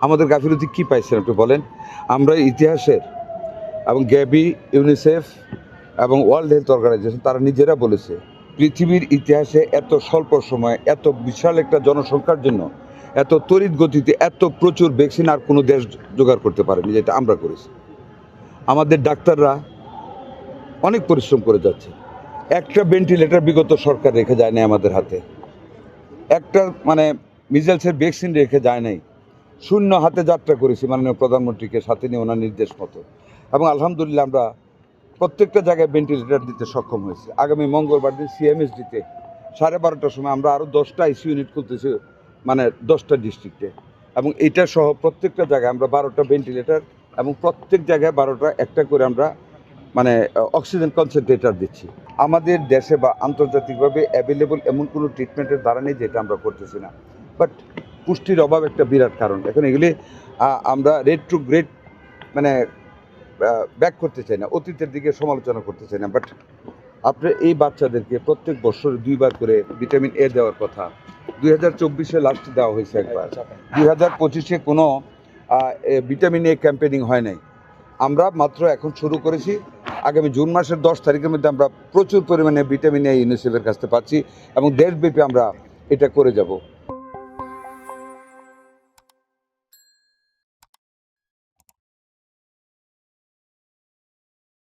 আমাদের গাফিলতি কী পাইছেন একটু বলেন। আমরা ইতিহাসের এবং গ্যাবি, ইউনিসেফ এবং ওয়ার্ল্ড হেলথ অর্গানাইজেশন তারা নিজেরা বলেছে পৃথিবীর ইতিহাসে এত স্বল্প সময়ে এত বিশাল একটা জনসংখ্যার জন্য এত তড়িৎ গতিতে এত প্রচুর ভ্যাকসিন আর কোনো দেশ জোগাড় করতে পারেনি, যেটা আমরা করেছি। আমাদের ডাক্তাররা অনেক পরিশ্রম করে যাচ্ছে। একটা ভেন্টিলেটর বিগত সরকার রেখে যায় নাই আমাদের হাতে, একটা মিজেলসের ভ্যাকসিন রেখে যায় নাই। শূন্য হাতে যাত্রা করেছি মাননীয় প্রধানমন্ত্রীকে সাথে নিয়ে ওনার নির্দেশ মতো, এবং আলহামদুলিল্লাহ আমরা প্রত্যেকটা জায়গায় ভেন্টিলেটর দিতে সক্ষম হয়েছি। আগামী মঙ্গলবার দিন সিএমএসডিতে 12:30টার সময় আমরা আরও 10টা আইসিইউ ইউনিট খুলতেছি 10টা ডিস্ট্রিক্টে, এবং এটা সহ প্রত্যেকটা জায়গায় আমরা 12টা ভেন্টিলেটর এবং প্রত্যেক জায়গায় 12টা একটা করে আমরা অক্সিজেন কনসেন্ট্রেটর দিচ্ছি। আমাদের দেশে বা আন্তর্জাতিকভাবে অ্যাভেলেবল এমন কোনো ট্রিটমেন্টের দ্বারা নেই যেটা আমরা করতেছি না, বাট পুষ্টির অভাব একটা বিরাট কারণ। এখন এগুলি আমরা রেট্রোগ্রেড ব্যাক করতে চাই না, অতীতের দিকে সমালোচনা করতে চাই না, বাট আপনার এই বাচ্চাদেরকে প্রত্যেক বছর 2বার করে ভিটামিন এ দেওয়ার কথা। 2024-এ লাস্টে দেওয়া হয়েছে একবার, 2025-এ কোনো ভিটামিন এ ক্যাম্পেনিং হয় নাই। আমরা মাত্র এখন শুরু করেছি। আগামী জুন মাসের 10 তারিখের মধ্যে আমরা প্রচুর পরিমাণে ভিটামিন এ ইউনিসেফের কাছ থেকে পাচ্ছি এবং দেশব্যাপী আমরা এটা করে যাব।